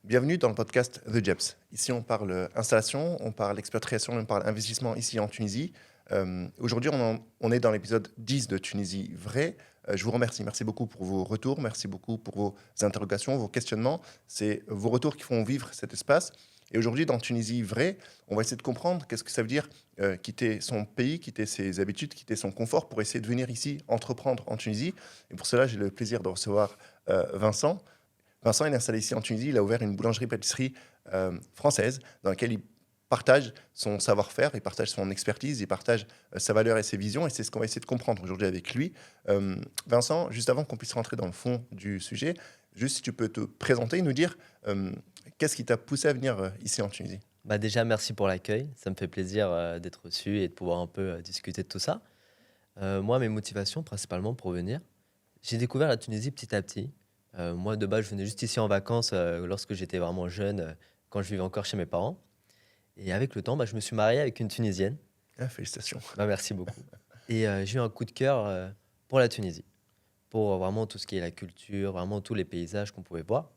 Bienvenue dans le podcast The Jebs. Ici, on parle installation, on parle expatriation, on parle investissement ici en Tunisie. Aujourd'hui, on est dans l'épisode 10 de Tunisie Vrai. Je vous remercie. Merci beaucoup pour vos retours. Merci beaucoup pour vos interrogations, vos questionnements. C'est vos retours qui font vivre cet espace. Et aujourd'hui, dans Tunisie Vrai, on va essayer de comprendre qu'est-ce que ça veut dire quitter son pays, quitter ses habitudes, quitter son confort pour essayer de venir ici entreprendre en Tunisie. Et pour cela, j'ai le plaisir de recevoir Vincent. Vincent, il est installé ici en Tunisie. Il a ouvert une boulangerie-pâtisserie française dans laquelle il partage son savoir-faire, il partage son expertise, il partage sa valeur et ses visions. Et c'est ce qu'on va essayer de comprendre aujourd'hui avec lui. Vincent, juste avant qu'on puisse rentrer dans le fond du sujet, juste si tu peux te présenter et nous dire qu'est-ce qui t'a poussé à venir ici en Tunisie. Bah déjà, merci pour l'accueil. Ça me fait plaisir d'être reçu et de pouvoir un peu discuter de tout ça. Moi, mes motivations, principalement pour venir, j'ai découvert la Tunisie petit à petit. Moi, de base, je venais juste ici en vacances lorsque j'étais vraiment jeune, quand je vivais encore chez mes parents. Et avec le temps, bah, je me suis marié avec une Tunisienne. Ah, félicitations. Bah, merci beaucoup. Et j'ai eu un coup de cœur pour la Tunisie, pour vraiment tout ce qui est la culture, vraiment tous les paysages qu'on pouvait voir.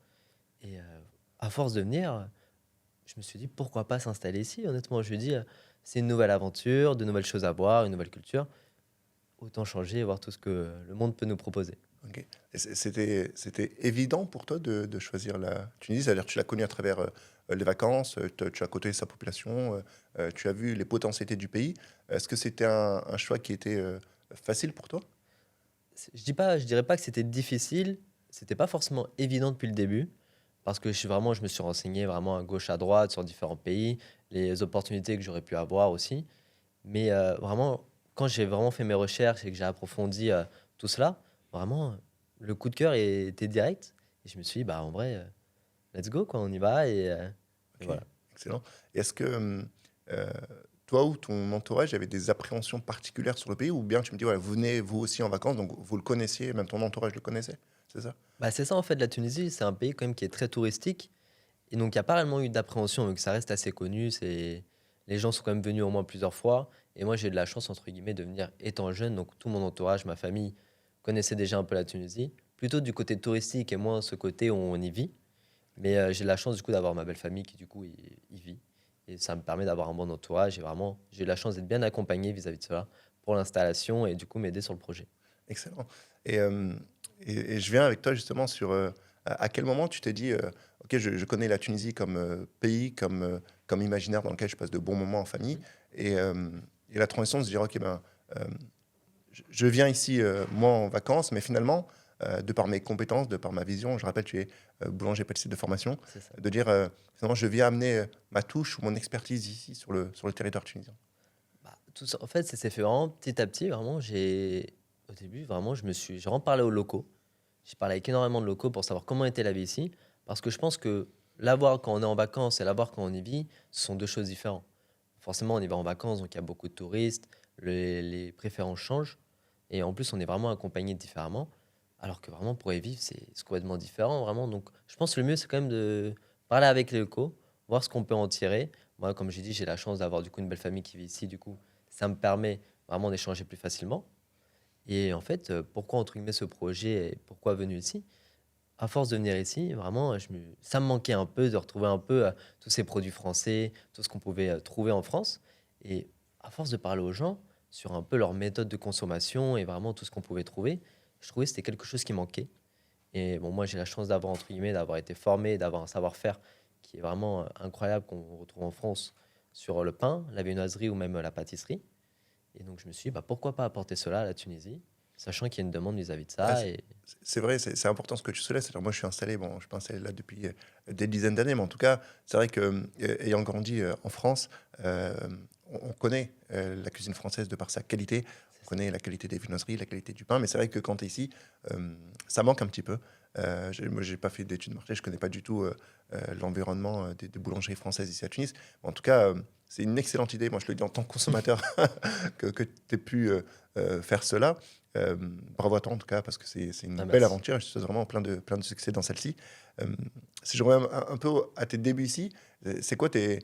Et à force de venir, je me suis dit pourquoi pas s'installer ici. Honnêtement, je me dis c'est une nouvelle aventure, de nouvelles choses à voir, une nouvelle culture. Autant changer et voir tout ce que le monde peut nous proposer. Ok. Et c'était évident pour toi de choisir la Tunisie, c'est-à-dire que tu l'as connue à travers les vacances, tu as côtoyé sa population, tu as vu les potentialités du pays. Est-ce que c'était un choix qui était facile pour toi? Je dirais pas que c'était difficile. C'était pas forcément évident depuis le début parce que je me suis renseigné vraiment à gauche à droite sur différents pays, les opportunités que j'aurais pu avoir aussi. Mais vraiment, quand j'ai vraiment fait mes recherches et que j'ai approfondi tout cela, vraiment, le coup de cœur était direct. Et je me suis dit, bah, en vrai, let's go, quoi, on y va. Et Ok, voilà. excellent. Et est-ce que euh, toi ou ton entourage avait des appréhensions particulières sur le pays, ou bien tu me dis, ouais, vous venez vous aussi en vacances, donc vous le connaissiez, même ton entourage le connaissait, c'est ça? Bah, c'est ça, en fait, la Tunisie, c'est un pays quand même qui est très touristique. Et donc, il n'y a pas réellement eu d'appréhension, vu que ça reste assez connu. Les gens sont quand même venus au moins plusieurs fois. Et moi, j'ai eu de la chance, entre guillemets, de venir étant jeune. Donc, tout mon entourage, ma famille connaissait déjà un peu la Tunisie. Plutôt du côté touristique et moins ce côté où on y vit. Mais j'ai de la chance, du coup, d'avoir ma belle famille qui, du coup, y vit. Et ça me permet d'avoir un bon entourage. Et vraiment, j'ai eu la chance d'être bien accompagné vis-à-vis de cela pour l'installation et du coup, m'aider sur le projet. Excellent. Et, euh, et je viens avec toi justement sur à quel moment tu t'es dit, OK, je connais la Tunisie comme pays, comme imaginaire dans lequel je passe de bons moments en famille, et, euh, et la transition de se dire, OK, ben, euh, je viens ici, moi, en vacances, mais finalement, de par mes compétences, de par ma vision, je rappelle, tu es boulanger-pâtissier de formation, C'est ça. de dire, finalement, je viens amener ma touche ou mon expertise ici sur le territoire tunisien. Bah, tout ça, en fait, ça s'est fait vraiment petit à petit. Vraiment, au début, vraiment, j'ai vraiment parlé aux locaux. J'ai parlé avec énormément de locaux pour savoir comment était la vie ici. Parce que je pense que l'avoir quand on est en vacances et l'avoir quand on y vit, ce sont deux choses différentes. Forcément, on y va en vacances, donc il y a beaucoup de touristes, les préférences changent. Et en plus, on est vraiment accompagné différemment. Alors que vraiment, pour y vivre, c'est complètement différent, vraiment. Donc, je pense que le mieux, c'est quand même de parler avec les locaux, voir ce qu'on peut en tirer. Moi, comme j'ai dit, j'ai la chance d'avoir du coup une belle famille qui vit ici. Du coup, ça me permet vraiment d'échanger plus facilement. Et en fait, pourquoi entre guillemets ce projet et pourquoi venu ici? À force de venir ici, vraiment, ça me manquait un peu de retrouver un peu tous ces produits français, tout ce qu'on pouvait trouver en France. Et à force de parler aux gens sur un peu leur méthode de consommation et vraiment tout ce qu'on pouvait trouver, je trouvais que c'était quelque chose qui manquait. Et bon, moi, j'ai la chance d'avoir, entre guillemets, d'avoir été formé, d'avoir un savoir-faire qui est vraiment incroyable qu'on retrouve en France sur le pain, la viennoiserie ou même la pâtisserie. Et donc, je me suis dit, bah, pourquoi pas apporter cela à la Tunisie, sachant qu'il y a une demande vis-à-vis de Ouais, ça. Et c'est vrai, c'est important ce que tu soulèves. C'est-à-dire, moi, je suis installé, bon, je suis pas installé là depuis des dizaines d'années, mais en tout cas, c'est vrai que ayant grandi en France, euh, on connaît la cuisine française de par sa qualité. c'est On ça. connaît la qualité des viennoiseries, la qualité du pain, mais c'est vrai que quand tu es ici, ça manque un petit peu. Moi, j'ai pas fait d'études de marché, je connais pas du tout l'environnement des boulangeries françaises ici à Tunis. En tout cas, c'est une excellente idée. Moi, je le dis en tant que consommateur que tu aies pu faire cela. Euh, Bravo à toi en tout cas, parce que c'est une Ah, belle merci. aventure et je te souhaite vraiment plein de succès dans celle-ci. Euh, Si je reviens un peu à tes débuts ici, c'est quoi tes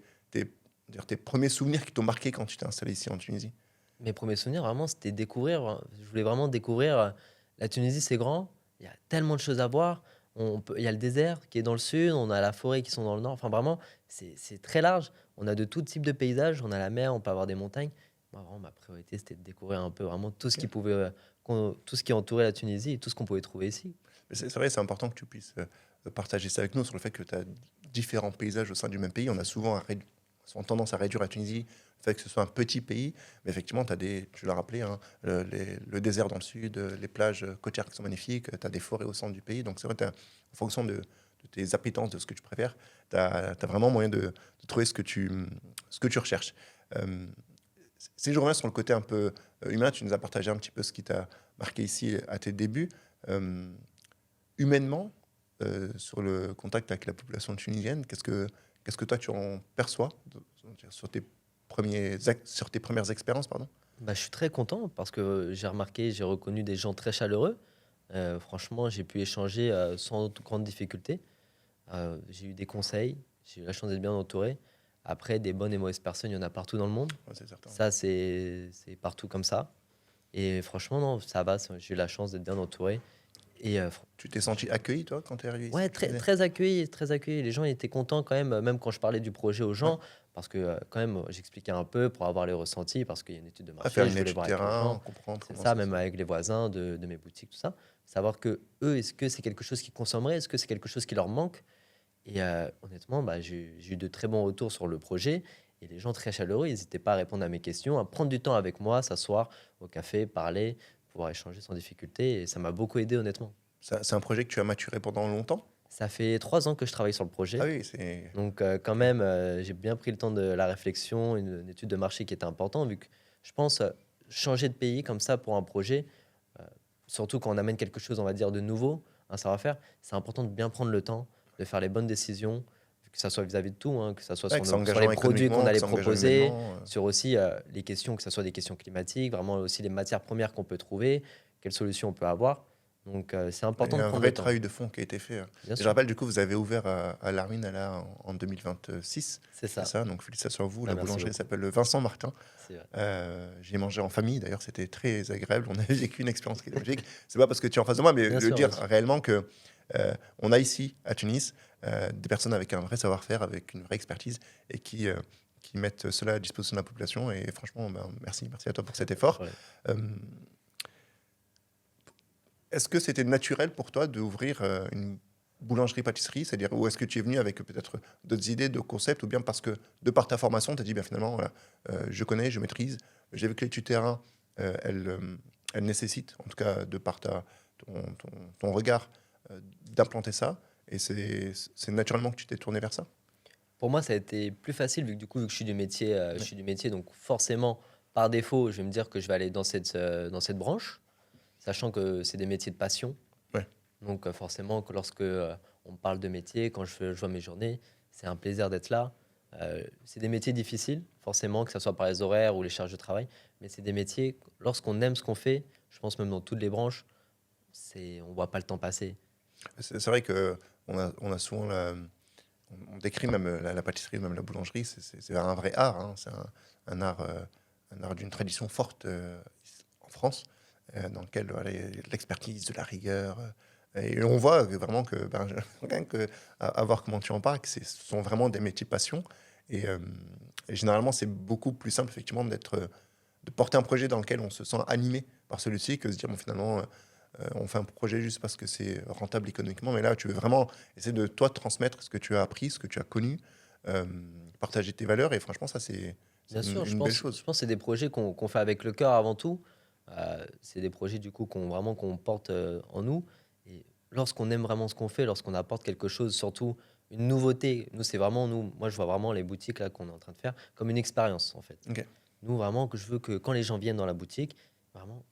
premiers souvenirs qui t'ont marqué quand tu t'es installé ici en Tunisie? Mes premiers souvenirs, vraiment, c'était découvrir. Je voulais vraiment découvrir. La Tunisie, c'est grand. Il y a tellement de choses à voir. Il y a le désert qui est dans le sud, on a la forêt qui sont dans le nord. Enfin, vraiment, c'est très large. On a de tout type de paysages. On a la mer, on peut avoir des montagnes. Moi, vraiment, ma priorité, c'était de découvrir un peu vraiment tout ce qui Ok. pouvait, tout ce qui entourait la Tunisie et tout ce qu'on pouvait trouver ici. Mais c'est vrai, c'est important que tu puisses partager ça avec nous sur le fait que tu as différents paysages au sein du même pays. On a souvent tendance à réduire la Tunisie, le fait que ce soit un petit pays. Mais effectivement, tu l'as rappelé, hein, le désert dans le sud, les plages côtières qui sont magnifiques, tu as des forêts au centre du pays. Donc c'est vrai, en fonction de tes appétences, de ce que tu préfères, tu as vraiment moyen de trouver ce que tu recherches. Euh, Si je reviens sur le côté un peu humain, tu nous as partagé un petit peu ce qui t'a marqué ici à tes débuts. Euh, Humainement, sur le contact avec la population tunisienne, qu'est-ce que toi tu en perçois sur sur tes premières expériences, pardon? Bah, je suis très content parce que j'ai remarqué, j'ai reconnu des gens très chaleureux. Franchement, j'ai pu échanger sans grande difficulté. J'ai eu des conseils, j'ai eu la chance d'être bien entouré. Après, des bonnes et mauvaises personnes, il y en a partout dans le monde. Ouais, c'est certain. Ça, c'est partout comme ça. Et franchement, non, ça va. J'ai eu la chance d'être bien entouré. Et Tu t'es senti accueilli, toi, quand tu es arrivé ici, ouais, tu très, disais? très accueilli, très accueilli. Les gens étaient contents quand même, même quand je parlais du projet aux Ouais. gens, parce que quand même, j'expliquais un peu pour avoir les ressentis, parce qu'il y a une étude de À faire marché, je une voulais étude voir avec les terrain, gens. comprendre C'est comment ça, ça se même fait. avec les voisins de mes boutiques, tout ça. Savoir que eux, est-ce que c'est quelque chose qu'ils consommeraient, est-ce que c'est quelque chose qui leur manque? Et honnêtement, bah, j'ai eu de très bons retours sur le projet. Et les gens très chaleureux, ils n'hésitaient pas à répondre à mes questions, à prendre du temps avec moi, s'asseoir au café, parler, pouvoir échanger sans difficulté. Et ça m'a beaucoup aidé, honnêtement. C'est un projet que tu as maturé pendant longtemps? Ça fait 3 ans que je travaille sur le Ah projet. oui, c'est... Donc, quand Ok. même, j'ai bien pris le temps de la réflexion, une étude de marché qui était importante, vu que je pense changer de pays comme ça pour un projet, euh, surtout quand on amène quelque chose, on va dire, de nouveau, un savoir-faire, c'est important de bien prendre le temps, de faire les bonnes décisions, que ça soit vis-à-vis de tout, hein, que ça soit Ouais, sur, que c'est sur les engageant produits qu'on économiquement, que allait c'est engageant proposer, humainement. sur aussi les questions, que ce soit des questions climatiques, vraiment aussi les matières premières qu'on peut trouver, quelles solutions on peut avoir. Donc, c'est Il important y de a un prendre vrai le temps, travail de fond qui a été fait. bien Et je sûr. rappelle, du coup, vous avez ouvert à Larmine là, en 2026. C'est C'est ça. ça, donc félicitations à vous. Bah, La merci boulangerie beaucoup. s'appelle Vincent Martin. C'est vrai. J'y ai mangé en famille, d'ailleurs, c'était très agréable. On a vécu une expérience qui était magique. C'est pas parce que tu es en face de moi, mais Bien le sûr, dire bien sûr. réellement que on a ici, à Tunis, des personnes avec un vrai savoir-faire, avec une vraie expertise et qui mettent cela à disposition de la population. Et franchement, ben, merci à toi pour cet Pas de effort. problème. Euh, Est-ce que c'était naturel pour toi d'ouvrir une boulangerie-pâtisserie, c'est-à-dire, ou est-ce que tu es venu avec peut-être d'autres idées, de concepts, ou bien parce que de par ta formation, tu as dit, bien finalement, voilà, je connais, je maîtrise, j'ai vu que l'étude terrain, elle nécessite, en tout cas de par ton regard, d'implanter ça, et c'est naturellement que tu t'es tourné vers ça. Pour moi, ça a été plus facile vu que du coup, vu que je Ouais. suis du métier, donc forcément, par défaut, je vais me dire que je vais aller dans cette branche, sachant que c'est des métiers de passion. Ouais. Donc forcément, que lorsque on me parle de métier, quand je vois mes journées, c'est un plaisir d'être là. C'est des métiers difficiles, forcément, que ce soit par les horaires ou les charges de travail, mais c'est des métiers, lorsqu'on aime ce qu'on fait, je pense même dans toutes les branches, on voit pas le temps passer. C'est vrai que on a souvent on décrit même la pâtisserie, même la boulangerie, c'est un vrai art, hein. C'est un art d'une tradition forte en France, dans lequel voilà, il y a de l'expertise, de la rigueur. Et on voit vraiment que, ben, rien que à voir comment tu en parles, que ce sont vraiment des métiers passion. Et, euh, et généralement, c'est beaucoup plus simple, effectivement, de porter un projet dans lequel on se sent animé par celui-ci que de se dire, bon, finalement, on fait un projet juste parce que c'est rentable économiquement. Mais là, tu veux vraiment essayer de toi transmettre ce que tu as appris, ce que tu as connu, euh, partager tes valeurs. Et franchement, ça, c'est Bien sûr, une belle je chose. pense que c'est des projets qu'on fait avec le cœur avant tout. C'est des projets du coup qu'on porte en nous. Et lorsqu'on aime vraiment ce qu'on fait, lorsqu'on apporte quelque chose, surtout une nouveauté, nous c'est vraiment nous. Moi je vois vraiment les boutiques là qu'on est en train de faire comme une expérience en fait. Ok. Nous vraiment que je veux que quand les gens viennent dans la boutique, vraiment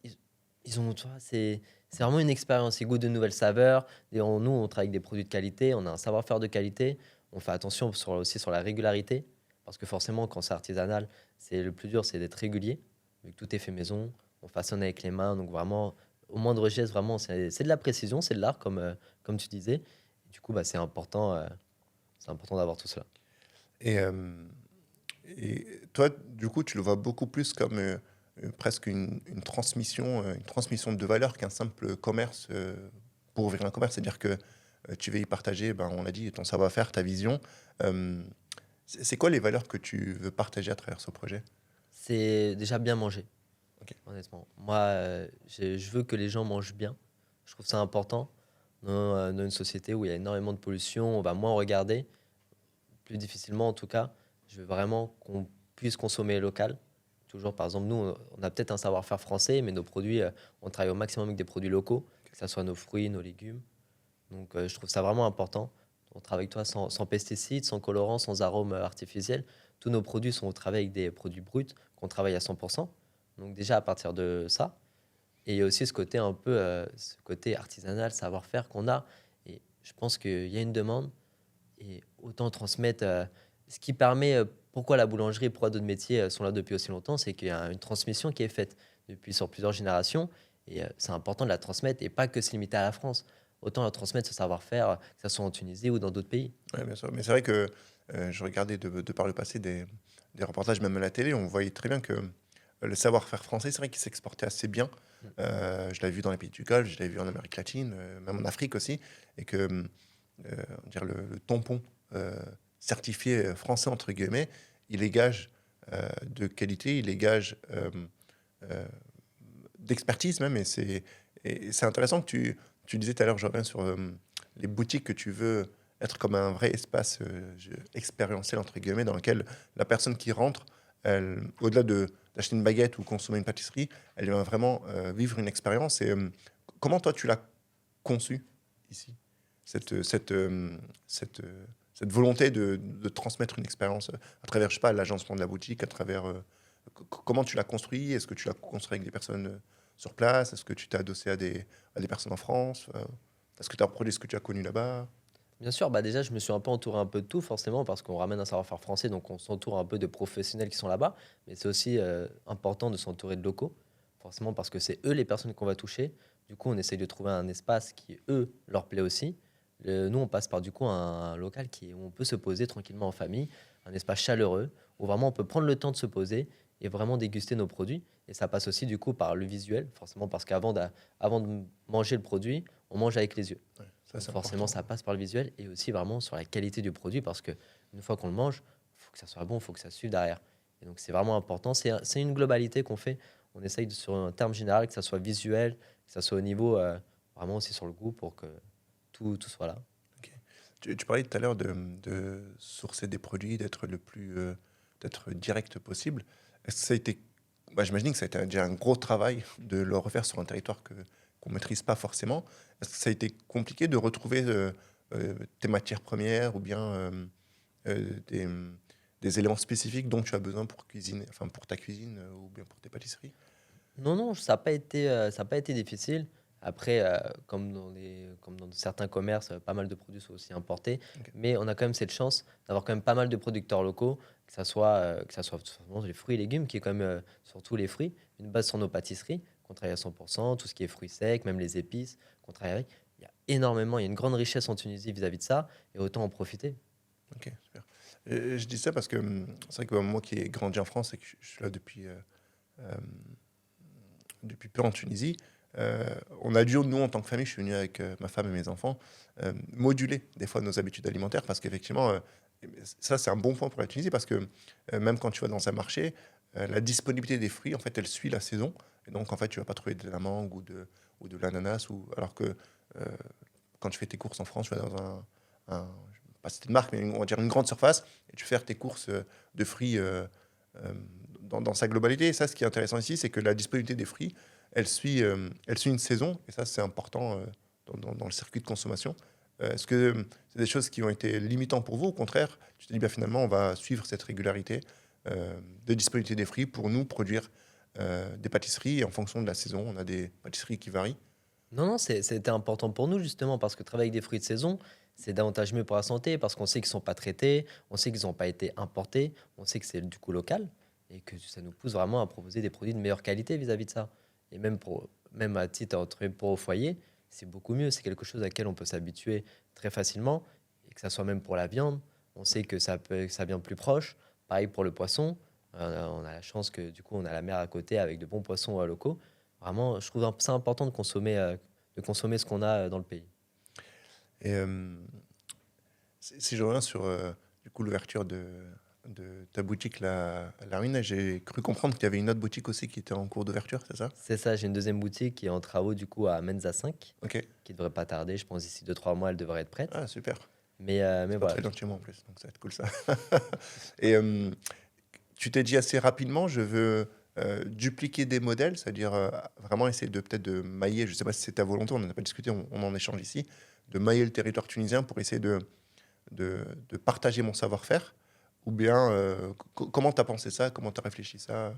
ils, ils ont, tu vois, c'est vraiment une expérience. Ils goûtent de nouvelles saveurs. Et nous on travaille avec des produits de qualité, on a un savoir-faire de qualité. On fait attention aussi sur la régularité. Parce que forcément, quand c'est artisanal, c'est le plus dur, c'est d'être régulier. Vu que tout est fait maison, on façonne avec les mains. Donc vraiment, au moindre geste, vraiment, c'est de la précision, c'est de l'art, comme tu disais. Et du coup, bah, c'est important d'avoir tout cela. Et, et toi, du coup, tu le vois beaucoup plus comme presque une transmission de valeur qu'un simple commerce pour ouvrir un commerce. C'est-à-dire que tu veux y partager, ben, on l'a dit, ton savoir-faire, ta vision. Euh, c'est quoi les valeurs que tu veux partager à travers ce projet? C'est déjà bien manger, Ok. honnêtement. Moi, je veux que les gens mangent bien. Je trouve ça important. Dans une société où il y a énormément de pollution, on va moins regarder, plus difficilement en tout cas. Je veux vraiment qu'on puisse consommer local. Toujours, par exemple, nous, on a peut-être un savoir-faire français, mais nos produits, on travaille au maximum avec des produits locaux, que ce soit nos fruits, nos légumes. Donc, je trouve ça vraiment important. On travaille avec toi sans pesticides, sans colorants, sans arômes artificiels. Tous nos produits sont au travail avec des produits bruts qu'on travaille à 100%. Donc, déjà, à partir de ça, et il y a aussi ce côté un peu, ce côté artisanal, savoir-faire qu'on a. Et je pense qu'il y a une demande et autant transmettre. Ce qui permet, pourquoi la boulangerie, pourquoi d'autres métiers sont là depuis aussi longtemps, c'est qu'il y a une transmission qui est faite depuis sur plusieurs générations. Et c'est important de la transmettre et pas que se limiter à la France. Autant la transmettre ce savoir-faire, que ce soit en Tunisie ou dans d'autres pays. Ouais, bien sûr. Mais c'est vrai que je regardais de par le passé des reportages, même à la télé, on voyait très bien que le savoir-faire français, c'est vrai qu'il s'exportait assez bien. Mm. Je l'avais vu dans les pays du Golfe, je l'avais vu en Amérique latine, même en Afrique aussi. Et que dire le tampon certifié français, entre guillemets, il est gage de qualité, il est gage euh, d'expertise même. Et c'est intéressant que tu disais tout à l'heure, je reviens sur les boutiques que tu veux être comme un vrai espace expérientiel, entre guillemets, dans lequel la personne qui rentre, elle, au-delà d'acheter une baguette ou consommer une pâtisserie, elle va vraiment vivre une expérience. Et comment toi, tu l'as conçu ici, cette volonté de transmettre une expérience à travers, je sais pas, l'agencement de la boutique, à travers... comment tu l'as construit? Est-ce que tu l'as construit avec des personnes sur place? Est-ce que tu t'es adossé à des personnes en France? Est-ce que tu as reproduit ce que tu as connu là-bas? Bien sûr, bah déjà, je me suis un peu entouré un peu de tout, forcément, parce qu'on ramène un savoir-faire français, donc on s'entoure un peu de professionnels qui sont là-bas. Mais c'est aussi important de s'entourer de locaux, forcément, parce que c'est eux les personnes qu'on va toucher. Du coup, on essaye de trouver un espace qui, eux, leur plaît aussi. Nous, on passe par du coup un local où on peut se poser tranquillement en famille, un espace chaleureux, où vraiment on peut prendre le temps de se poser et vraiment déguster nos produits. Et ça passe aussi du coup par le visuel, forcément, parce avant de manger le produit, on mange avec les yeux. Ouais, ça, Donc c'est forcément, important. ça passe par le visuel et aussi vraiment sur la qualité du produit parce que une fois qu'on le mange, il faut que ça soit bon, il faut que ça suive derrière. Et donc c'est vraiment important. C'est une globalité qu'on fait. On essaye sur un terme général que ça soit visuel, que ça soit au niveau vraiment aussi sur le goût pour que tout soit là. Ok. Tu parlais tout à l'heure de sourcer des produits, d'être le plus d'être direct possible. Est-ce que ça a été, bah, j'imagine que ça a été déjà un gros travail de le refaire sur un territoire qu'on maîtrise pas forcément. Est-ce que ça a été compliqué de retrouver tes matières premières ou bien des, des éléments spécifiques dont tu as besoin pour cuisiner, enfin pour ta cuisine ou bien pour tes pâtisseries? Non, non, ça a pas été difficile. Après, comme dans certains commerces, pas mal de produits sont aussi importés. Ok. Mais on a quand même cette chance d'avoir quand même pas mal de producteurs locaux, que ça soit tout simplement les fruits et légumes, qui est quand même surtout les fruits, une base sur nos pâtisseries, qu'on travaille à 100%, tout ce qui est fruits secs, même les épices, qu'on travaille avec. Il y a énormément, il y a une grande richesse en Tunisie vis-à-vis de ça, et autant en profiter. Ok, super. Et je dis ça parce que c'est vrai que moi qui ai grandi en France et que je suis là euh, depuis peu en Tunisie, on a dû, nous en tant que famille, je suis venu avec ma femme et mes enfants, moduler des fois nos habitudes alimentaires parce qu'effectivement, ça c'est un bon point pour la Tunisie parce que même quand tu vas dans un marché, la disponibilité des fruits, en fait, elle suit la saison. Et donc, en fait, tu vas pas trouver de la mangue ou de l'ananas. Alors que quand tu fais tes courses en France, tu vas dans je vais pas citer de marque, mais on va dire une grande surface, et tu fais faire tes courses de fruits euh, dans sa globalité. Et ça, ce qui est intéressant ici, c'est que la disponibilité des fruits, elle suit une saison, et ça, c'est important dans le circuit de consommation. Est-ce que c'est des choses qui ont été limitantes pour vous? Au contraire, tu te dis, bien, finalement, on va suivre cette régularité de disponibilité des fruits pour nous produire des pâtisseries, et en fonction de la saison, on a des pâtisseries qui varient. Non, non, c'était important pour nous justement parce que travailler avec des fruits de saison, c'est davantage mieux pour la santé parce qu'on sait qu'ils sont pas traités, on sait qu'ils n'ont pas été importés, on sait que c'est du coup local et que ça nous pousse vraiment à proposer des produits de meilleure qualité vis-à-vis de ça. Et même à titre pour au foyer, c'est beaucoup mieux. C'est quelque chose à laquelle on peut s'habituer très facilement et que ça soit même pour la viande, on sait que ça vient plus proche. Pareil pour le poisson, on a la chance que du coup on a la mer à côté avec de bons poissons locaux. Vraiment, je trouve ça important de de consommer ce qu'on a dans le pays. Et si je reviens sur du coup, l'ouverture de ta boutique, la Ruine, j'ai cru comprendre qu'il y avait une autre boutique aussi qui était en cours d'ouverture, c'est ça? C'est ça, j'ai une deuxième boutique qui est en travaux du coup à Menza 5, Ok. qui devrait pas tarder. Je pense d'ici 2-3 mois, elle devrait être prête. Ah, super. Mais C'est pas voilà. très loin de chez moi en plus, donc ça va être cool ça. Et tu t'es dit assez rapidement, je veux dupliquer des modèles, c'est-à-dire vraiment essayer de peut-être de mailler, je sais pas si c'est ta volonté, on n'en a pas discuté, on en échange ici, de mailler le territoire tunisien pour essayer de partager mon savoir-faire, ou bien comment tu as pensé ça, comment tu as réfléchi ça?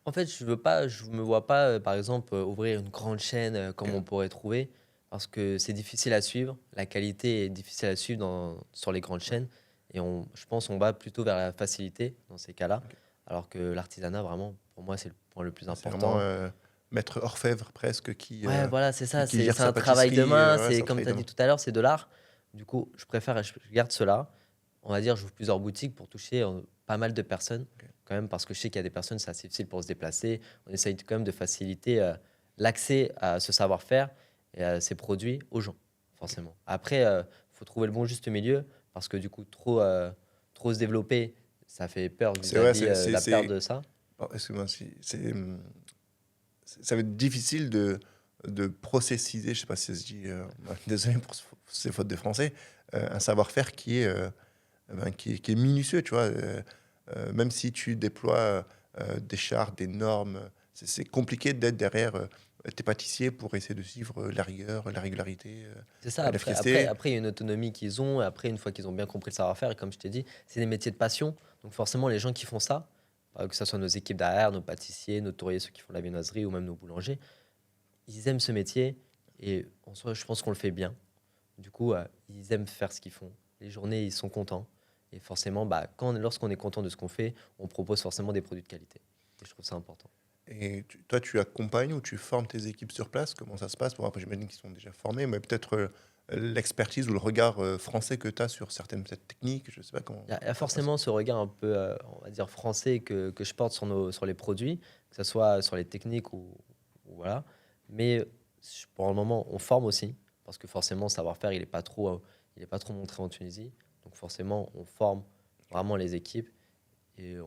En fait, je me vois pas, par exemple, ouvrir une grande chaîne comme Ok. on pourrait trouver, parce que c'est difficile à suivre. La qualité est difficile à suivre sur les grandes chaînes. Et je pense qu'on va plutôt vers la facilité dans ces cas-là. Ok. Alors que l'artisanat, vraiment, pour moi, c'est le point le plus C'est vraiment important. maître orfèvre presque Ouais, voilà, c'est ça. qui gère C'est sa un travail de pâtisserie, main. ouais, C'est c'est un comme travail tu as de dit main. tout à l'heure, c'est de l'art. Du coup, je garde cela. On va dire, j'ouvre plusieurs boutiques pour toucher pas mal de personnes, Ok. quand même, parce que je sais qu'il y a des personnes, c'est assez difficile pour se déplacer. On essaye quand même de faciliter l'accès à ce savoir-faire et à ces produits aux gens, forcément. Après, il faut trouver le bon juste milieu, parce que du coup, trop se développer, ça fait peur C'est vrai, vis-à-vis la perte de ça. oh, excuse-moi, ça va être difficile de processiser, je sais pas si ça se dit, désolé pour ces fautes de français, un savoir-faire qui est minutieux, tu vois. Même si tu déploies des chartes, des normes, c'est compliqué d'être derrière tes pâtissiers pour essayer de suivre la rigueur, la régularité, C'est ça, l'efficacité. après, il y a une autonomie qu'ils ont, et après, une fois qu'ils ont bien compris le savoir-faire, et comme je t'ai dit, c'est des métiers de passion. Donc forcément, les gens qui font ça, que ce soit nos équipes derrière, nos pâtissiers, nos touriers, ceux qui font la viennoiserie, ou même nos boulangers, ils aiment ce métier, et en soi, je pense qu'on le fait bien. Du coup, ils aiment faire ce qu'ils font. Les journées, ils sont contents. Et forcément, lorsqu'on est content de ce qu'on fait, on propose forcément des produits de qualité. Et je trouve ça important. Et toi, tu accompagnes ou tu formes tes équipes sur place? Comment ça se passe? Bon, après, j'imagine qu'ils sont déjà formés, mais peut-être l'expertise ou le regard français que tu as sur certaines peut-être techniques, je sais pas comment, Il y a comment ça se passe. forcément ce regard un peu, on va dire, français que je porte sur les produits, que ce soit sur les techniques ou voilà. Mais pour le moment, on forme aussi, parce que forcément, le savoir-faire, il est pas trop montré en Tunisie. Donc forcément, on forme vraiment les équipes. Et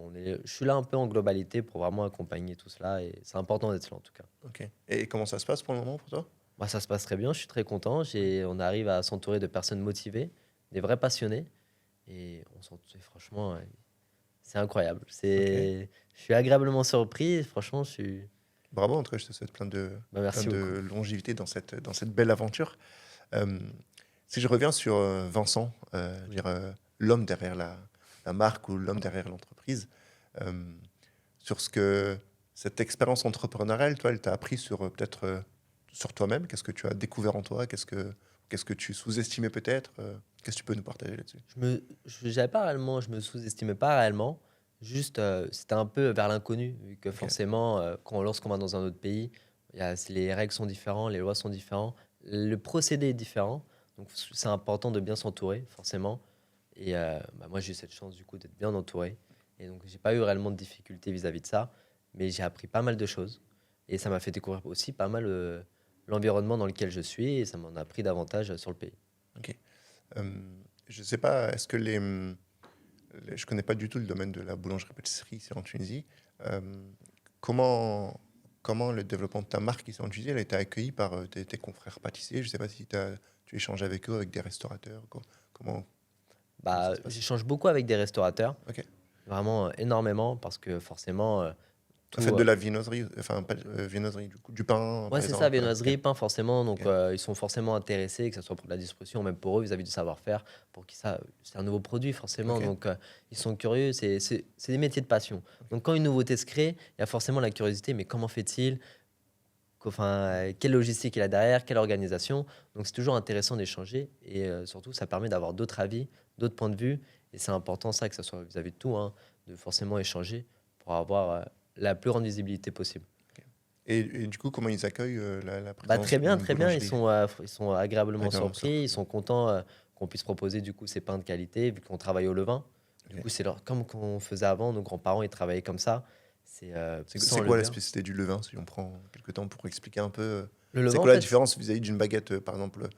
je suis là un peu en globalité pour vraiment accompagner tout cela. Et c'est important d'être là, en tout cas. Ok. Et comment ça se passe pour le moment pour toi? Ça se passe très bien, je suis très content. On arrive à s'entourer de personnes motivées, des vrais passionnés. Et franchement, c'est incroyable. Ok. Je suis agréablement surpris. Franchement, Bravo, en tout cas, je te souhaite plein merci de beaucoup. longévité dans cette belle aventure. Euh, si je reviens sur Vincent, je veux Oui. dire, l'homme derrière la marque ou l'homme derrière l'entreprise, euh, sur ce que cette expérience entrepreneuriale, toi, elle t'a appris sur peut-être sur toi-même. Qu'est-ce que tu as découvert en toi? Qu'est-ce que tu sous-estimais peut-être? Qu'est-ce que tu peux nous partager là-dessus? J'avais pas réellement, je me sous-estimais pas réellement. Juste, c'était un peu vers l'inconnu, vu que Ok. forcément, lorsqu'on va dans un autre pays, les règles sont différentes, les lois sont différentes, le procédé est différent. Donc, c'est important de bien s'entourer, forcément. Et moi, j'ai eu cette chance, du coup, d'être bien entouré. Et donc, j'ai pas eu réellement de difficultés vis-à-vis de ça. Mais j'ai appris pas mal de choses. Et ça m'a fait découvrir aussi pas mal l'environnement dans lequel je suis. Et ça m'en a appris davantage sur le pays. Ok. Je sais pas, est-ce que je connais pas du tout le domaine de la boulangerie-pâtisserie ici en Tunisie. Euh, comment, comment le développement de ta marque ici en Tunisie, elle a été accueillie par tes confrères pâtissiers? Je sais pas si tu échanges avec eux, avec des restaurateurs. Comment, comment ça se passe? J'échange beaucoup avec des restaurateurs, Ok. vraiment énormément, parce que forcément, tout. Faites de la viennoiserie, enfin pas viennoiserie, du coup, du pain Ouais, par c'est ça, exemple. Ok. viennoiserie, pain, forcément. Donc, Ok. ils sont forcément intéressés, que ce soit pour la distribution, même pour eux, vis-à-vis du savoir-faire, pour qui ça, c'est un nouveau produit, forcément. Ok. Donc, ils sont curieux. C'est des métiers de passion. Donc, quand une nouveauté se crée, il y a forcément la curiosité. Mais comment fait-il? Quelle logistique il a derrière? Quelle organisation? Donc, c'est toujours intéressant d'échanger. Et surtout, ça permet d'avoir d'autres avis, d'autres points de vue. Et c'est important, ça, que ce soit vis-à-vis de tout, hein, de forcément échanger pour avoir la plus grande visibilité possible. Ok. Et du coup, comment ils accueillent la présence Très bien, d'une très bien. boulangerie? Ils sont agréablement Agréablement surpris. Ils surpris. sont contents qu'on puisse proposer du coup ces pains de qualité, vu qu'on travaille au levain. Du Ok. coup, comme qu'on faisait avant, nos grands-parents ils travaillaient comme ça. C'est C'est sans quoi la levain. spécificité du levain, si on prend quelques temps pour expliquer un peu? Le C'est levain, en quoi la fait, différence vis-à-vis d'une baguette, par exemple,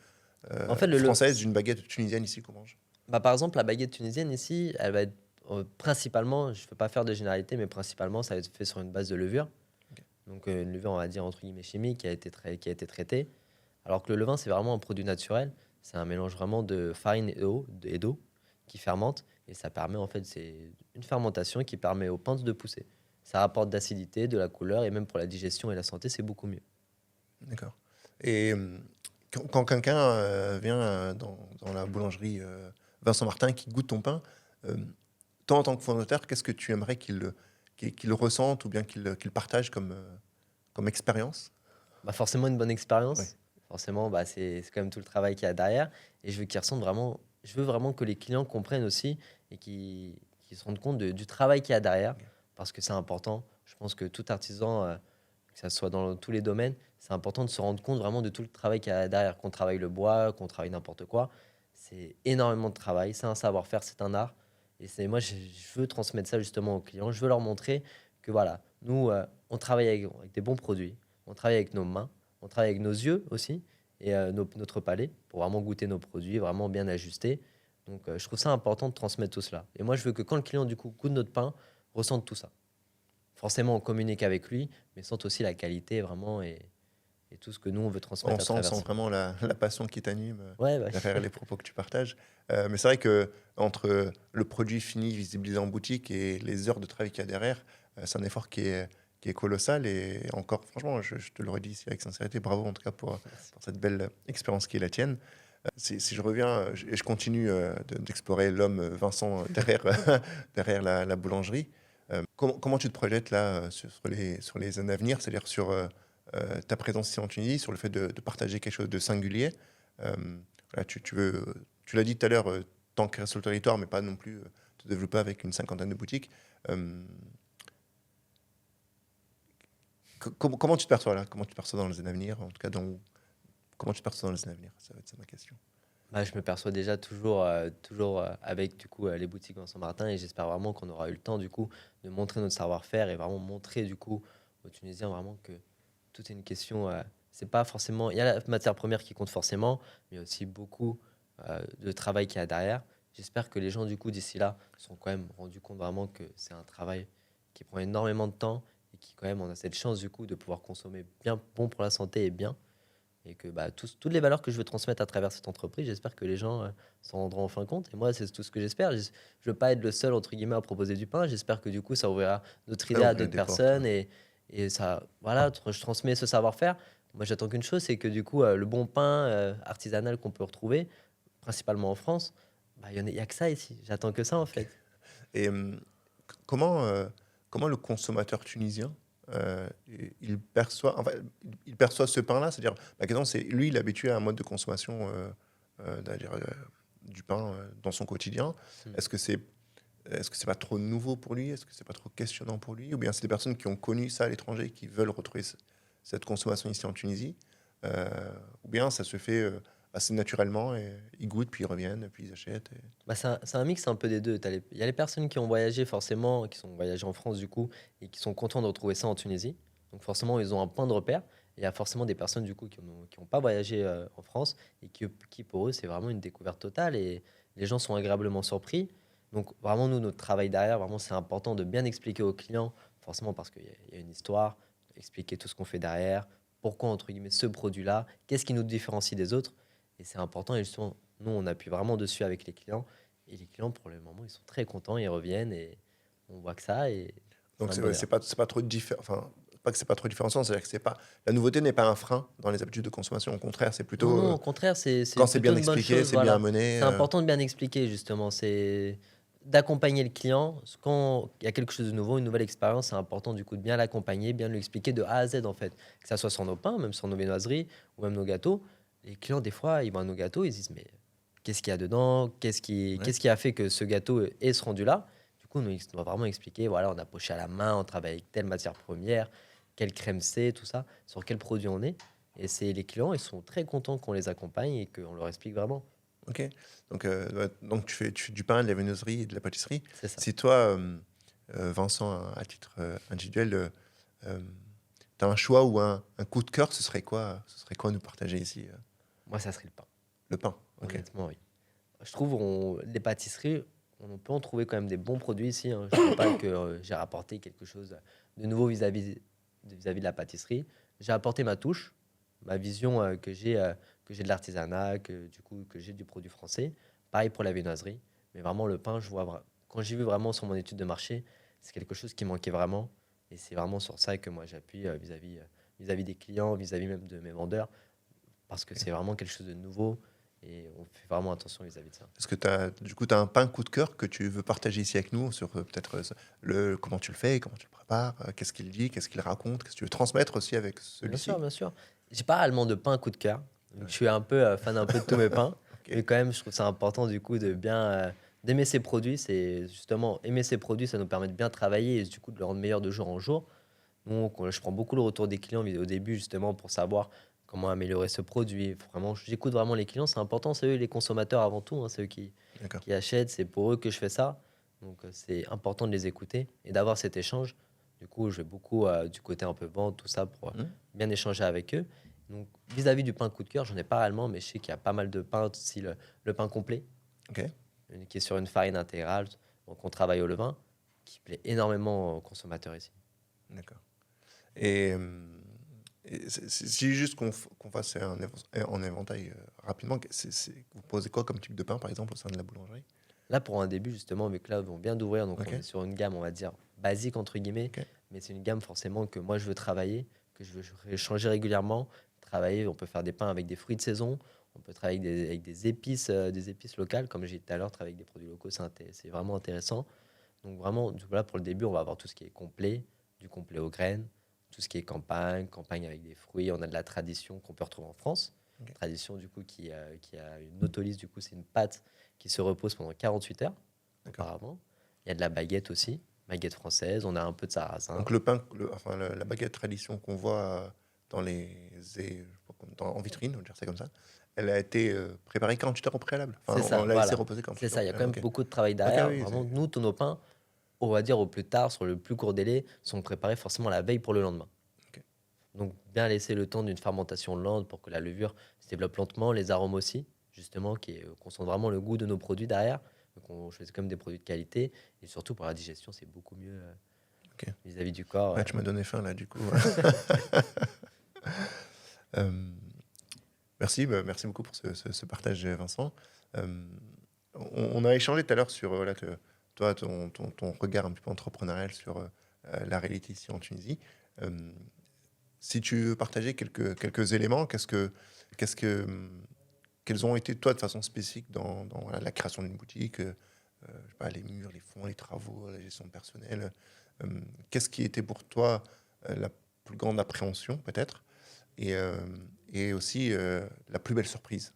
en fait, française, d'une baguette tunisienne ici qu'on mange? bah, par exemple, la baguette tunisienne ici, elle va être principalement, je ne veux pas faire de généralité, mais principalement, ça va être fait sur une base de levure. Ok. Donc, une levure, on va dire, entre guillemets, chimique qui a été traitée. Alors que le levain, c'est vraiment un produit naturel. C'est un mélange vraiment de farine et d'eau qui fermente. Et ça permet, en fait, c'est une fermentation qui permet aux pintes de pousser. Ça apporte d'acidité, de la couleur, et même pour la digestion et la santé, c'est beaucoup mieux. D'accord. Et quand quelqu'un vient dans la boulangerie Vincent Martin qui goûte ton pain, euh, toi en tant que fondateur, qu'est-ce que tu aimerais qu'il ressente ou bien qu'il partage comme expérience? Bah forcément, une bonne Ouais. expérience. Forcément, bah, c'est quand même tout le travail qu'il y a derrière. Et je veux qu'ils ressentent vraiment, je veux vraiment que les clients comprennent aussi et qu'ils se rendent compte du travail qu'il y a derrière. Ok. Parce que c'est important. Je pense que tout artisan, que ça soit dans tous les domaines, c'est important de se rendre compte vraiment de tout le travail qu'il y a derrière. Qu'on travaille le bois, qu'on travaille n'importe quoi. C'est énormément de travail. C'est un savoir-faire, c'est un art. Et c'est moi, je veux transmettre ça justement aux clients. Je veux leur montrer que voilà, nous, on travaille avec des bons produits. On travaille avec nos mains, on travaille avec nos yeux aussi et notre palais pour vraiment goûter nos produits, vraiment bien ajustés. Donc, je trouve ça important de transmettre tout cela. Et moi, je veux que quand le client, du coup, goûte notre pain, ressente tout ça. Forcément, on communique avec lui, mais sente aussi la qualité vraiment et tout ce que nous, on veut transmettre à On travers sent ça. vraiment la passion qui t'anime Ouais, bah, derrière les propos que tu partages. Mais c'est vrai que entre le produit fini visibilisé en boutique et les heures de travail qu'il y a derrière, c'est un effort qui est colossal. Et encore, franchement, je te le redis ici avec sincérité, bravo en tout cas merci. pour cette belle expérience qui est la tienne. Si je reviens et je continue d'explorer l'homme Vincent derrière, derrière la boulangerie, comment tu te projettes là sur les années à venir, c'est-à-dire sur ta présence ici en Tunisie, sur le fait de partager quelque chose de singulier. Euh, voilà, tu l'as dit tout à l'heure, t'ancrer sur le territoire, mais pas non plus te développer avec une cinquantaine de boutiques. Euh, comment tu te perçois là? Comment tu te perçois dans les années à venir? En tout cas, comment tu te perçois dans les années à venir? Ça va être ça ma question. Bah, je me perçois déjà toujours avec du coup les boutiques Vincent Martin et j'espère vraiment qu'on aura eu le temps du coup de montrer notre savoir-faire et vraiment montrer du coup aux Tunisiens vraiment que tout est une question. C'est pas forcément, il y a la matière première qui compte forcément, mais il y a aussi beaucoup de travail qu'il y a derrière. J'espère que les gens du coup d'ici là se sont quand même rendus compte vraiment que c'est un travail qui prend énormément de temps et qui quand même on a cette chance du coup de pouvoir consommer bien bon pour la santé et bien et que bah, toutes les valeurs que je veux transmettre à travers cette entreprise, j'espère que les gens s'en rendront enfin compte. Et moi, c'est tout ce que j'espère. Je ne veux pas être le seul, entre guillemets, à proposer du pain. J'espère que du coup, ça ouvrira d'autres Ça idées à ouvre d'autres des portes. Ouais. personnes. Et ça, voilà, je transmets ce savoir-faire. Moi, j'attends qu'une chose, c'est que du coup, le bon pain artisanal qu'on peut retrouver, principalement en France, bah, il y a que ça ici. J'attends que ça, en Ok. fait. Et comment le consommateur tunisien enfin, il perçoit ce pain-là? C'est-à-dire, la question, c'est lui, il est habitué à un mode de consommation c'est-à-dire, du pain dans son quotidien. Hmm. Est-ce que c'est pas trop nouveau pour lui? Est-ce que c'est pas trop questionnant pour lui? Ou bien c'est des personnes qui ont connu ça à l'étranger et qui veulent retrouver cette consommation ici en Tunisie? Euh, ou bien ça se fait assez naturellement et ils goûtent, puis ils reviennent, puis ils achètent. Bah, c'est un mix un peu des deux. Il y a les personnes qui ont voyagé forcément, qui sont voyagées en France du coup, et qui sont contents de retrouver ça en Tunisie. Donc forcément, ils ont un point de repère. Et il y a forcément des personnes du coup qui ont pas voyagé en France et qui pour eux, c'est vraiment une découverte totale et les gens sont agréablement surpris. Donc vraiment, nous, notre travail derrière, vraiment, c'est important de bien expliquer aux clients, forcément parce qu'il y a une histoire, expliquer tout ce qu'on fait derrière, pourquoi entre guillemets ce produit-là, qu'est-ce qui nous différencie des autres. Et c'est important et justement, nous, on appuie vraiment dessus avec les clients. Et les clients, pour le moment, ils sont très contents, ils reviennent et on voit que ça et c'est Donc un ouais, bonheur. c'est pas trop différent. Enfin, pas que c'est pas trop différenciant, c'est-à-dire que c'est pas la nouveauté n'est pas un frein dans les habitudes de consommation. Au contraire, c'est Non, plutôt non, au contraire, c'est quand c'est plutôt bien une bonne expliqué, chose. c'est bien Voilà. amené. C'est important de bien expliquer, justement. C'est d'accompagner le client. Quand il y a quelque chose de nouveau, une nouvelle expérience, c'est important du coup de bien l'accompagner, bien lui expliquer de A à Z en fait. Que ça soit sur nos pains, même sur nos viennoiseries ou même nos gâteaux. Les clients, des fois, ils voient nos gâteaux, ils se disent mais qu'est-ce qu'il y a dedans? Ouais. Qu'est-ce qui a fait que ce gâteau ait ce rendu-là? Du coup, nous, on doit vraiment expliquer voilà, on a poché à la main, on travaille avec telle matière première, quelle crème c'est, tout ça, sur quel produit on est. Et c'est les clients, ils sont très contents qu'on les accompagne et qu'on leur explique vraiment. Ok. Donc, donc tu fais du pain, de la viennoiserie et de la pâtisserie. C'est ça. Si toi, Vincent, à titre individuel, as un choix ou un coup de cœur, ce serait quoi à nous partager ici Moi, ça serait le pain. Le pain, ok. Honnêtement, oui. Je trouve les pâtisseries, on peut en trouver quand même des bons produits ici, hein. Je ne dis pas que j'ai rapporté quelque chose de nouveau vis-à-vis de la pâtisserie. J'ai apporté ma touche, ma vision que j'ai de l'artisanat, que j'ai du produit français. Pareil pour la viennoiserie. Mais vraiment, le pain, quand j'ai vu vraiment sur mon étude de marché, c'est quelque chose qui manquait vraiment. Et c'est vraiment sur ça que moi j'appuie vis-à-vis des clients, vis-à-vis même de mes vendeurs, parce que c'est vraiment quelque chose de nouveau et on fait vraiment attention vis-à-vis de ça. Est-ce que tu as un pain coup de cœur que tu veux partager ici avec nous sur peut-être comment tu le fais, comment tu le prépares, qu'est-ce qu'il dit, qu'est-ce qu'il raconte, qu'est-ce que tu veux transmettre aussi avec Bien celui-ci? sûr, bien sûr. J'ai pas réellement de pain coup de cœur. Donc, Ouais. je suis un peu fan un peu de tous mes pains. Ok. Mais quand même, je trouve ça important du coup de bien d'aimer ses produits. C'est justement aimer ses produits, ça nous permet de bien travailler et du coup de le rendre meilleur de jour en jour. Donc, je prends beaucoup le retour des clients au début justement pour savoir comment améliorer ce produit. Vraiment, j'écoute vraiment les clients. C'est important, c'est eux les consommateurs avant tout, hein. C'est eux D'accord. qui achètent. C'est pour eux que je fais ça. Donc, c'est important de les écouter et d'avoir cet échange. Du coup, je vais beaucoup du côté un peu vente, tout ça, pour Hmm. bien échanger avec eux. Donc, vis-à-vis du pain coup de cœur, j'en ai pas réellement, mais je sais qu'il y a pas mal de pains, si le pain complet, Ok. qui est sur une farine intégrale, donc on travaille au levain, qui plaît énormément aux consommateurs ici. D'accord. Et, si juste qu'on fasse un éventail rapidement, vous posez quoi comme type de pain, par exemple, au sein de la boulangerie? Là, pour un début, justement, vu que là, on vient d'ouvrir, donc Ok. on est sur une gamme, on va dire, basique, entre guillemets, Ok. mais c'est une gamme forcément que moi, je veux travailler, que je veux changer régulièrement, travailler. On peut faire des pains avec des fruits de saison, on peut travailler avec des épices locales, comme j'ai dit tout à l'heure, travailler avec des produits locaux, c'est vraiment intéressant. Donc vraiment, voilà, pour le début, on va avoir tout ce qui est complet, du complet aux graines, tout ce qui est campagne avec des fruits. On a de la tradition qu'on peut retrouver en France. Ok. Tradition, du coup, qui a une autolyse, du coup, c'est une pâte qui se repose pendant 48 heures D'accord. auparavant. Il y a de la baguette aussi, baguette française. On a un peu de sarrasin. Donc le pain, enfin la baguette tradition qu'on voit dans je sais pas, en vitrine, on va dire ça comme ça, elle a été préparée 48 heures au préalable. Enfin, C'est ça, on l'a laissé voilà. reposer C'est 48 heures ça, au il y a quand préalable. même Ok. beaucoup de travail Ok, derrière. oui. Vraiment, nous, tous nos pains, on va dire au plus tard, sur le plus court délai, sont préparés forcément la veille pour le lendemain. Ok. Donc, bien laisser le temps d'une fermentation lente pour que la levure se développe lentement, les arômes aussi, justement, qu'on sente vraiment le goût de nos produits derrière. Donc, on choisit comme des produits de qualité. Et surtout, pour la digestion, c'est beaucoup mieux Ok. vis-à-vis du corps. Ouais, tu m'as donné faim là, du coup. Euh, merci, merci beaucoup pour ce partage, Vincent. Euh, on a échangé tout à l'heure sur voilà, toi, ton regard un petit peu entrepreneurial sur la réalité ici en Tunisie. Euh, Si tu veux partager quelques éléments, qu'est-ce que, quels ont été, toi, de façon spécifique, dans voilà, la création d'une boutique, je sais pas, les murs, les fonds, les travaux, la gestion de personnel, qu'est-ce qui était pour toi la plus grande appréhension, peut-être, et, euh, et aussi la plus belle surprise?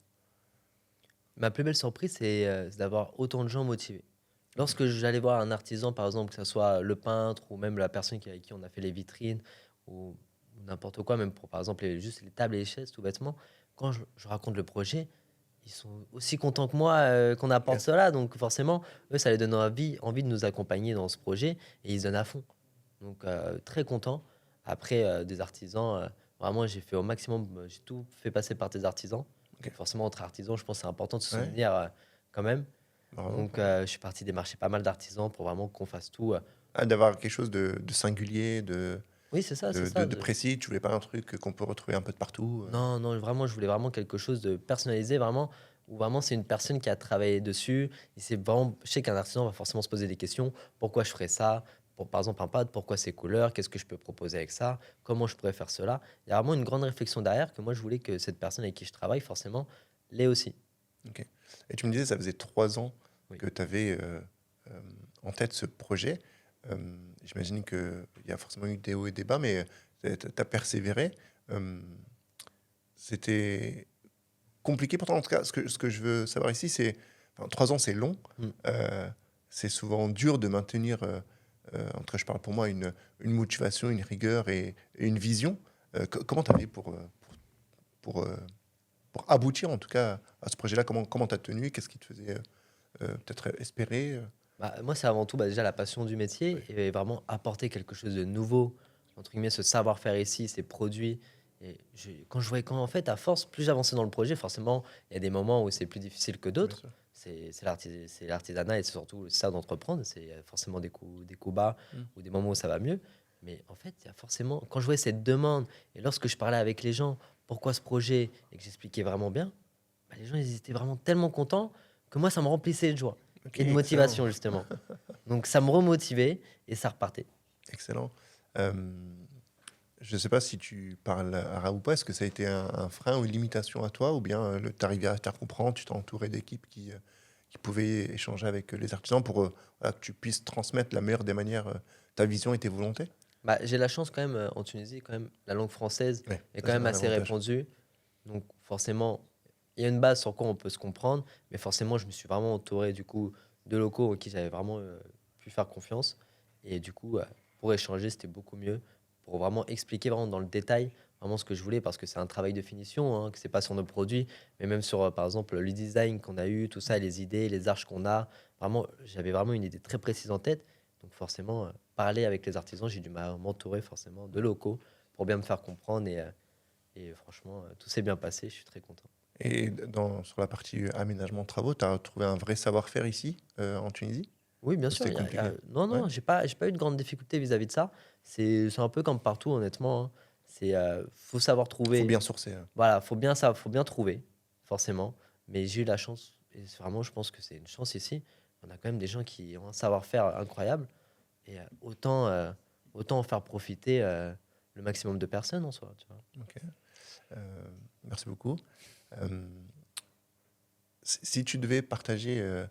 Ma plus belle surprise, c'est d'avoir autant de gens motivés. Lorsque j'allais voir un artisan, par exemple, que ce soit le peintre ou même la personne avec qui on a fait les vitrines ou n'importe quoi, même pour, par exemple, juste les tables et les chaises, tout bêtement, quand je raconte le projet, ils sont aussi contents que moi qu'on apporte Ok. cela. Donc forcément, eux, ça les donne envie de nous accompagner dans ce projet et ils se donnent à fond. Donc très content. Après, des artisans, vraiment, j'ai fait au maximum, j'ai tout fait passer par des artisans. Ok. Donc forcément, entre artisans, je pense que c'est important de se Ouais, souvenir quand même. bravo, Donc bravo. je suis parti démarcher pas mal d'artisans pour vraiment qu'on fasse tout. Ah, d'avoir quelque chose de singulier, Oui, c'est ça, c'est ça. de précis, tu voulais pas un truc qu'on peut retrouver un peu de partout. Non, non, vraiment, je voulais vraiment quelque chose de personnalisé, vraiment, où vraiment c'est une personne qui a travaillé dessus. Et c'est vraiment, je sais qu'un artisan va forcément se poser des questions. Pourquoi je ferais ça? Pour, par exemple, un pad, pourquoi ces couleurs? Qu'est-ce que je peux proposer avec ça? Comment je pourrais faire cela? Il y a vraiment une grande réflexion derrière que moi, je voulais que cette personne avec qui je travaille, forcément, l'ait aussi. Ok. Et tu me disais, ça faisait 3 ans Oui. que tu avais en tête ce projet. J'imagine qu'il y a forcément eu des hauts et des bas, mais tu as persévéré. Euh, C'était compliqué pourtant. En tout cas, ce que je veux savoir ici, c'est... Enfin, 3 ans, c'est long. Mm. C'est souvent dur de maintenir, en tout cas, je parle pour moi, une motivation, une rigueur et une vision. Comment tu as fait pour, euh, pour aboutir, en tout cas, à ce projet-là? Comment tu as tenu? Qu'est-ce qui te faisait peut-être espérer? Bah, moi, c'est avant tout déjà la passion du métier Oui. et vraiment apporter quelque chose de nouveau entre guillemets, ce savoir-faire ici, ces produits. Et quand en fait, à force, plus j'avançais dans le projet, forcément, il y a des moments où c'est plus difficile que Bien d'autres. sûr. C'est l'artisanat et c'est surtout ça d'entreprendre. C'est forcément des coups bas Mm. ou des moments où ça va mieux. Mais en fait, il y a forcément, quand je voyais cette demande et lorsque je parlais avec les gens, pourquoi ce projet et que j'expliquais vraiment bien, bah, les gens ils étaient vraiment tellement contents que moi, ça me remplissait de joie Ok, et de excellent. motivation, justement. Donc, ça me remotivait et ça repartait. Excellent. Euh, je ne sais pas si tu parles arabe ou pas. Est-ce que ça a été un frein ou une limitation à toi, ou bien tu arrivais à te faire comprendre, tu t'es entouré d'équipes qui pouvaient échanger avec les artisans pour voilà, que tu puisses transmettre la meilleure des manières ta vision et tes volontés? Bah, j'ai la chance quand même, en Tunisie, quand même, la langue française Oui, est ça quand c'est même un assez avantage. répandue. Donc forcément, il y a une base sur quoi on peut se comprendre. Mais forcément, je me suis vraiment entouré du coup de locaux en qui j'avais vraiment pu faire confiance. Et du coup, pour échanger, c'était beaucoup mieux. Pour vraiment expliquer vraiment dans le détail vraiment ce que je voulais. Parce que c'est un travail de finition, hein, que c'est pas sur nos produits, mais même sur, par exemple, le design qu'on a eu, tout ça, les idées, les arches qu'on a. Vraiment, j'avais vraiment une idée très précise en tête. Donc forcément, parler avec les artisans, j'ai dû m'entourer forcément de locaux pour bien me faire comprendre. Et franchement, tout s'est bien passé, je suis très content. Et sur la partie aménagement de travaux, tu as trouvé un vrai savoir-faire ici, en Tunisie? Oui, bien Ou sûr. c'était compliqué? Non, Ouais. non, j'ai pas eu de grandes difficultés vis-à-vis de ça. C'est un peu comme partout, honnêtement, hein. Faut savoir Faut trouver. bien sourcer, hein. Voilà, faut bien trouver, forcément. Mais j'ai eu la chance, et vraiment, je pense que c'est une chance ici. On a quand même des gens qui ont un savoir-faire incroyable. Et autant en faire profiter le maximum de personnes en soi, tu vois. Ok. Euh, merci beaucoup. Euh, si tu devais partager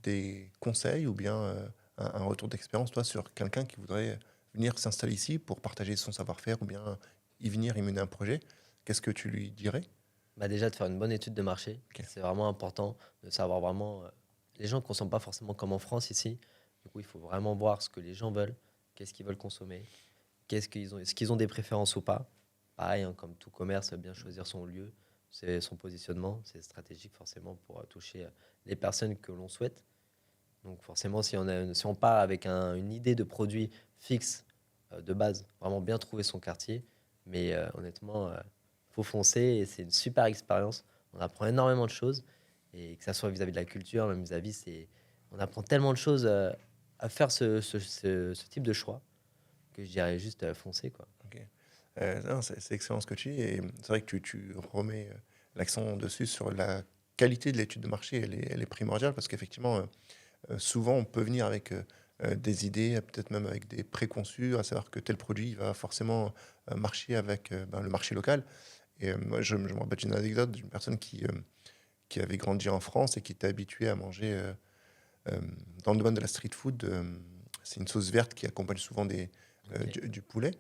des conseils ou bien un retour d'expérience, toi, sur quelqu'un qui voudrait venir s'installer ici pour partager son savoir-faire ou bien y venir y mener un projet, qu'est-ce que tu lui dirais? Bah déjà, de faire une bonne étude de marché, Ok. c'est vraiment important de savoir vraiment. Les gens ne consomment pas forcément comme en France ici. Du coup, il faut vraiment voir ce que les gens veulent, qu'est-ce qu'ils veulent consommer, est-ce qu'ils ont des préférences ou pas. Pareil, hein, comme tout commerce, bien choisir son lieu, c'est son positionnement, c'est stratégique forcément pour toucher les personnes que l'on souhaite. Donc forcément, si on part avec une idée de produit fixe de base, vraiment bien trouver son quartier. Mais honnêtement, faut foncer et c'est une super expérience. On apprend énormément de choses et que ça soit vis-à-vis de la culture, même vis-à-vis, on apprend tellement de choses à faire ce type de choix que je dirais juste foncer, quoi. Ok. Non, c'est excellent ce que tu dis. Et c'est vrai que tu remets l'accent dessus sur la qualité de l'étude de marché. Elle est primordiale parce qu'effectivement, souvent, on peut venir avec des idées, peut-être même avec des préconçus, à savoir que tel produit va forcément marcher avec ben, le marché local. Et moi, je me rappelle d'une anecdote d'une personne qui avait grandi en France et qui était habituée à manger euh, dans le domaine de la street food. C'est une sauce verte qui accompagne souvent Ok. du poulet.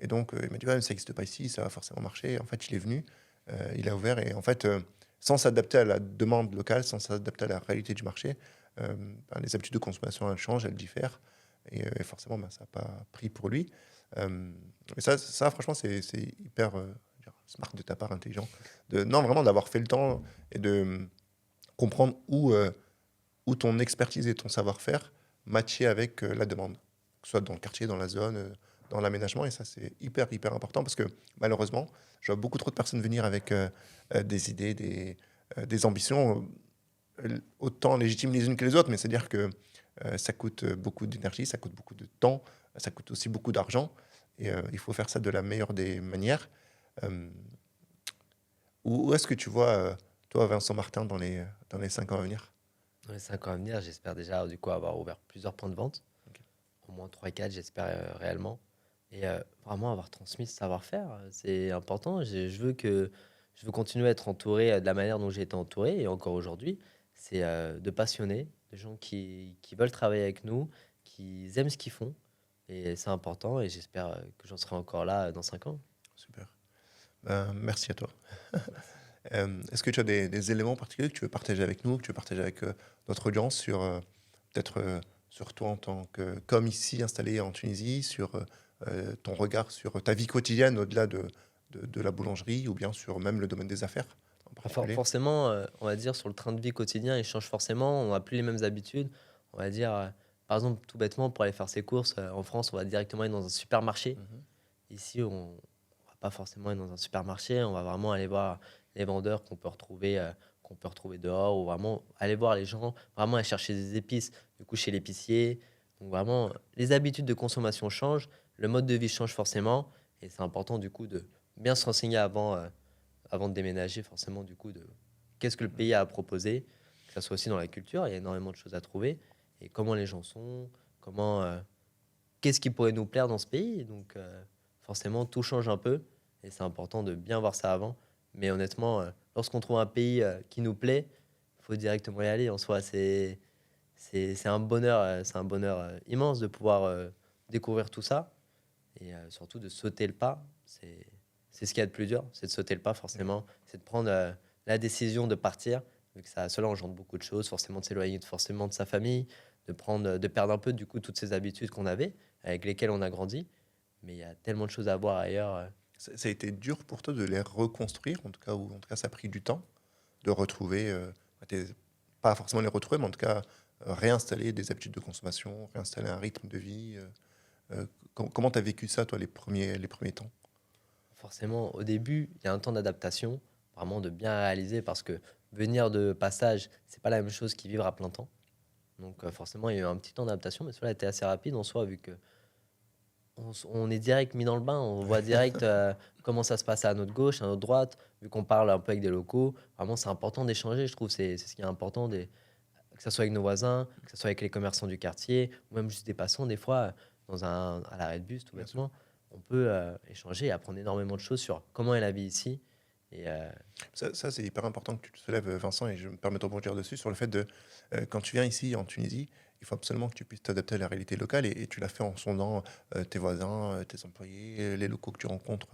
Et donc, il m'a dit, ouais, mais ça n'existe pas ici, ça va forcément marcher. En fait, il est venu, il a ouvert, et en fait, sans s'adapter à la demande locale, sans s'adapter à la réalité du marché, ben, les habitudes de consommation, elles changent, elles diffèrent. Et forcément, ben, ça n'a pas pris pour lui. Mais ça franchement, c'est hyper smart de ta part, intelligent. Non, vraiment d'avoir fait le temps et de comprendre où ton expertise et ton savoir-faire matchaient avec la demande, que ce soit dans le quartier, dans la zone, dans l'aménagement. Et ça, c'est hyper, hyper important parce que malheureusement, je vois beaucoup trop de personnes venir avec des idées, des ambitions, autant légitimes les unes que les autres, mais c'est-à-dire que ça coûte beaucoup d'énergie, ça coûte beaucoup de temps, ça coûte aussi beaucoup d'argent. Et il faut faire ça de la meilleure des manières. Euh, où est-ce que tu vois, toi, Vincent Martin, dans les 5 ans à venir? Dans les 5 ans à venir, j'espère déjà du coup avoir ouvert plusieurs points de vente, Ok. au moins 3 4 j'espère réellement. Et vraiment avoir transmis ce savoir-faire, c'est important. Je veux continuer à être entouré de la manière dont j'ai été entouré, et encore aujourd'hui, c'est de passionnés, de gens qui veulent travailler avec nous, qui aiment ce qu'ils font. Et c'est important, et j'espère que j'en serai encore là dans 5 ans. Super. Merci à toi. Merci. Est-ce que tu as des éléments particuliers que tu veux partager avec nous, que tu veux partager avec notre audience sur peut-être sur toi en tant que comme ici installé en Tunisie, sur ton regard sur ta vie quotidienne au-delà de la boulangerie ou bien sur même le domaine des affaires en particulier? Forcément, on va dire sur le train de vie quotidien, il change forcément. On n'a plus les mêmes habitudes. On va dire, par exemple, tout bêtement, pour aller faire ses courses, en France, on va directement aller dans un supermarché. Mhm. Ici, on ne va pas forcément aller dans un supermarché, on va vraiment aller voir les vendeurs qu'on peut retrouver dehors, ou vraiment aller voir les gens, vraiment aller chercher des épices, du coup, chez l'épicier. Donc vraiment, les habitudes de consommation changent, le mode de vie change forcément, et c'est important, du coup, de bien se renseigner avant de déménager, forcément, du coup, de qu'est-ce que le pays a à proposer, que ça soit aussi dans la culture, il y a énormément de choses à trouver, et comment les gens sont, qu'est-ce qui pourrait nous plaire dans ce pays. Donc, forcément, tout change un peu, et c'est important de bien voir ça avant. Mais honnêtement, lorsqu'on trouve un pays qui nous plaît, il faut directement y aller. En soi, c'est un bonheur immense de pouvoir découvrir tout ça, et surtout de sauter le pas. C'est ce qu'il y a de plus dur, c'est de sauter le pas forcément, c'est de prendre la décision de partir, vu que ça, cela engendre beaucoup de choses, forcément de s'éloigner forcément de sa famille, de perdre un peu du coup toutes ces habitudes qu'on avait, avec lesquelles on a grandi. Mais il y a tellement de choses à voir ailleurs. Ça a été dur pour toi de les reconstruire, en tout cas, ou en tout cas, ça a pris du temps de retrouver, pas forcément les retrouver, mais en tout cas, réinstaller des habitudes de consommation, réinstaller un rythme de vie. Comment tu as vécu ça, toi, les premiers temps? Forcément, au début, il y a un temps d'adaptation, vraiment de bien réaliser, parce que venir de passage, c'est pas la même chose qu'y vivre à plein temps. Donc forcément, il y a eu un petit temps d'adaptation, mais cela a été assez rapide en soi, vu que on est direct mis dans le bain, on voit direct comment ça se passe à notre gauche, à notre droite, vu qu'on parle un peu avec des locaux. Vraiment, c'est important d'échanger, je trouve, c'est ce qui est important, que ce soit avec nos voisins, que ce soit avec les commerçants du quartier, ou même juste des passants, des fois, à l'arrêt de bus, tout Bien sûr. bêtement. On peut échanger et apprendre énormément de choses sur comment est la vie ici. Et Ça, c'est hyper important que tu te soulèves, Vincent, et je me permets de rebondir dessus sur le fait de, quand tu viens ici en Tunisie, il faut absolument que tu puisses t'adapter à la réalité locale, et tu l'as fait en sondant tes voisins, tes employés, les locaux que tu rencontres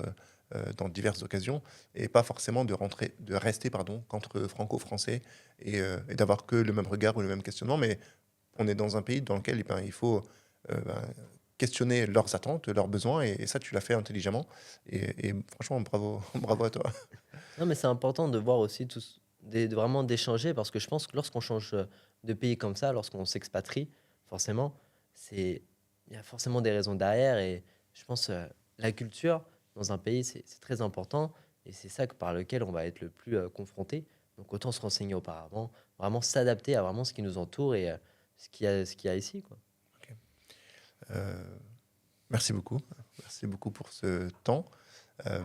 dans diverses occasions, et pas forcément de rester, pardon, qu'entre franco-français, et d'avoir que le même regard ou le même questionnement, mais on est dans un pays dans lequel, eh ben, il faut questionner leurs attentes, leurs besoins, et ça, tu l'as fait intelligemment, et franchement, bravo, bravo à toi. non, mais c'est important de voir aussi vraiment d'échanger, parce que je pense que lorsqu'on change de pays comme ça, lorsqu'on s'expatrie, forcément, c'est il y a forcément des raisons derrière, et je pense la culture dans un pays, c'est très important, et c'est ça par lequel on va être le plus confronté. Donc autant se renseigner auparavant, vraiment s'adapter à vraiment ce qui nous entoure, et ce qu'il y a ici, quoi. Ok. Euh, Merci beaucoup. Merci beaucoup pour ce temps. Euh,